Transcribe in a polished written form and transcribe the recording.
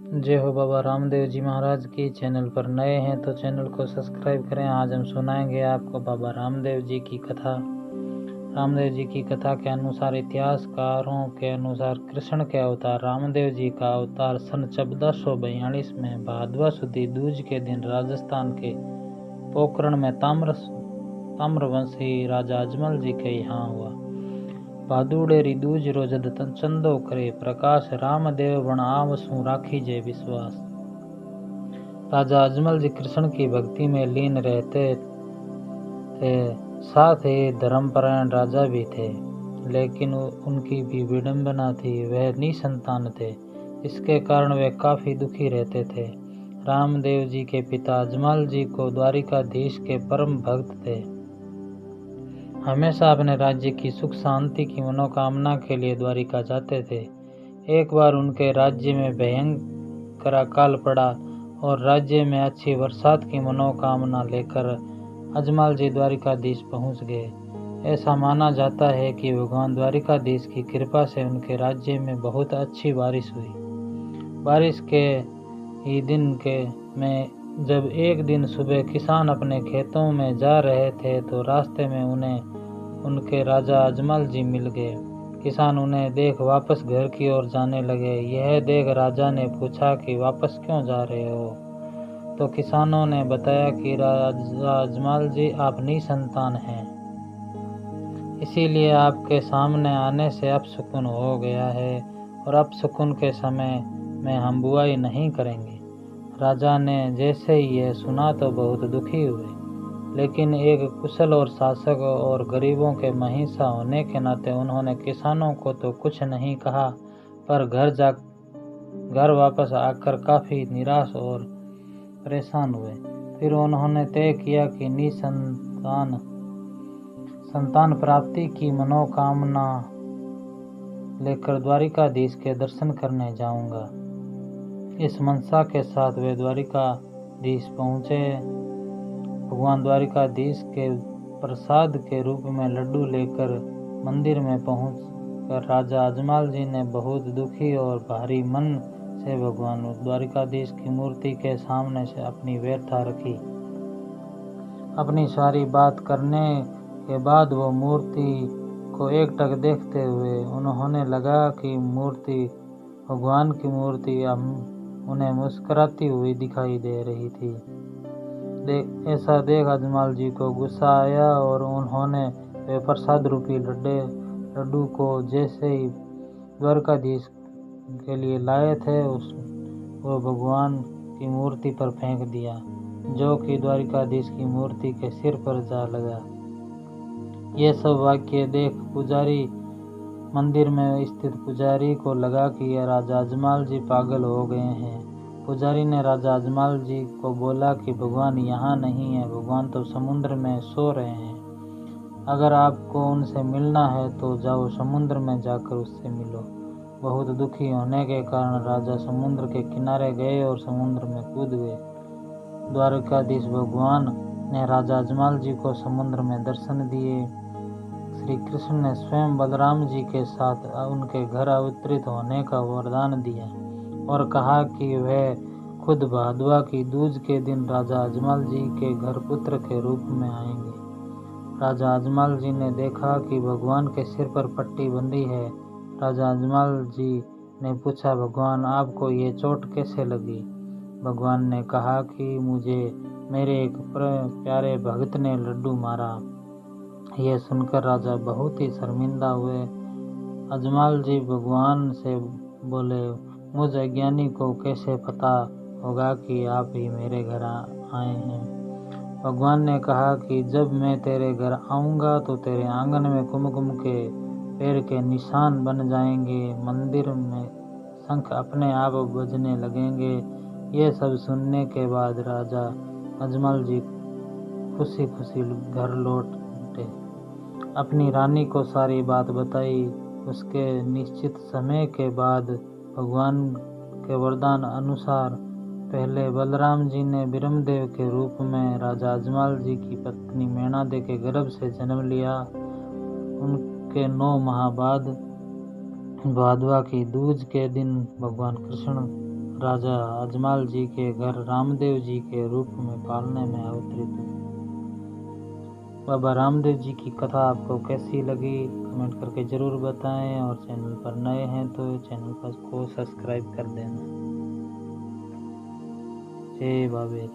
जय हो बाबा रामदेव जी महाराज की। चैनल पर नए हैं तो चैनल को सब्सक्राइब करें। आज हम सुनाएंगे आपको बाबा रामदेव जी की कथा। रामदेव जी की कथा के अनुसार, इतिहासकारों के अनुसार, कृष्ण के अवतार रामदेव जी का अवतार सन 1442 में भादवा सुदी दूज के दिन राजस्थान के पोखरण में ताम्रवंशी राजा अजमल जी के यहाँ हुआ। भादुड़ेरी दूज रोजद चंदो करे प्रकाश, रामदेव बण आवसु राखी जय विश्वास। राजा अजमल जी कृष्ण की भक्ति में लीन रहते थे, साथ ही धर्मपरायण राजा भी थे, लेकिन उनकी भी विडंबना थी। वह निसंतान थे, इसके कारण वे काफी दुखी रहते थे। रामदेव जी के पिता अजमल जी को द्वारिकाधीश के परम भक्त थे, हमेशा अपने राज्य की सुख शांति की मनोकामना के लिए द्वारिका जाते थे। एक बार उनके राज्य में भयंकर अकाल पड़ा और राज्य में अच्छी बरसात की मनोकामना लेकर अजमल जी द्वारिकाधीश पहुंच गए। ऐसा माना जाता है कि भगवान द्वारिकाधीश की कृपा से उनके राज्य में बहुत अच्छी बारिश हुई। बारिश के ही दिन में जब एक दिन सुबह किसान अपने खेतों में जा रहे थे तो रास्ते में उन्हें उनके राजा अजमल जी मिल गए। किसान उन्हें देख वापस घर की ओर जाने लगे। यह देख राजा ने पूछा कि वापस क्यों जा रहे हो? तो किसानों ने बताया कि राजा अजमल जी आप निसंतान हैं, इसीलिए आपके सामने आने से अपशकुन हो गया है और अपशकुन के समय में हम बुआई नहीं करेंगे। राजा ने जैसे ही यह सुना तो बहुत दुखी हुए, लेकिन एक कुशल और शासक और गरीबों के महिषा होने के नाते उन्होंने किसानों को तो कुछ नहीं कहा, पर घर वापस आकर काफी निराश और परेशान हुए। फिर उन्होंने तय किया कि संतान प्राप्ति की मनोकामना लेकर द्वारिकाधीश के दर्शन करने जाऊंगा। इस मनसा के साथ वे द्वारिकाधीश पहुंचे। भगवान द्वारिकाधीश के प्रसाद के रूप में लड्डू लेकर मंदिर में पहुंचकर राजा अजमल जी ने बहुत दुखी और भारी मन से भगवान द्वारिकाधीश की मूर्ति के सामने से अपनी व्यथा रखी। अपनी सारी बात करने के बाद वो मूर्ति को एकटक देखते हुए उन्होंने लगा कि भगवान की मूर्ति उन्हें मुस्कुराती हुई दिखाई दे रही थी। ऐसा देख अजमल जी को गुस्सा आया और उन्होंने वे प्रसाद रूपी लड्डू को जैसे ही द्वारकाधीश के लिए लाए थे वो भगवान की मूर्ति पर फेंक दिया, जो कि द्वारिकाधीश की मूर्ति के सिर पर जा लगा। ये सब वाक्य देख मंदिर में स्थित पुजारी को लगा कि राजा अजमल जी पागल हो गए हैं। पुजारी ने राजा अजमल जी को बोला कि भगवान यहाँ नहीं है, भगवान तो समुद्र में सो रहे हैं। अगर आपको उनसे मिलना है तो जाओ समुद्र में जाकर उससे मिलो। बहुत दुखी होने के कारण राजा समुद्र के किनारे गए और समुद्र में कूद गए। द्वारकाधीश भगवान ने राजा अजमल जी को समुद्र में दर्शन दिए। श्री कृष्ण ने स्वयं बलराम जी के साथ उनके घर अवतरित होने का वरदान दिया और कहा कि वह खुद भादवा की दूज के दिन राजा अजमल जी के घर पुत्र के रूप में आएंगे। राजा अजमल जी ने देखा कि भगवान के सिर पर पट्टी बंधी है। राजा अजमल जी ने पूछा, भगवान आपको ये चोट कैसे लगी? भगवान ने कहा कि मुझे मेरे एक प्यारे भक्त ने लड्डू मारा। यह सुनकर राजा बहुत ही शर्मिंदा हुए। अजमल जी भगवान से बोले, मुझ अज्ञानी को कैसे पता होगा कि आप ही मेरे घर आए हैं? भगवान ने कहा कि जब मैं तेरे घर आऊँगा तो तेरे आंगन में कुमकुम के पैर के निशान बन जाएंगे, मंदिर में शंख अपने आप बजने लगेंगे। ये सब सुनने के बाद राजा अजमल जी खुशी खुशी घर लौटे। अपनी रानी को सारी बात बताई। उसके निश्चित समय के बाद भगवान के वरदान अनुसार पहले बलराम जी ने ब्रह्मदेव के रूप में राजा अजमल जी की पत्नी मेणादे के गर्भ से जन्म लिया। उनके 9 माह बाद भादवा की दूज के दिन भगवान कृष्ण राजा अजमाल जी के घर रामदेव जी के रूप में पालने में अवतरित हुए। बाबा रामदेव जी की कथा आपको कैसी लगी कमेंट करके ज़रूर बताएं, और चैनल पर नए हैं तो चैनल को सब्सक्राइब कर देना। जय बाबे।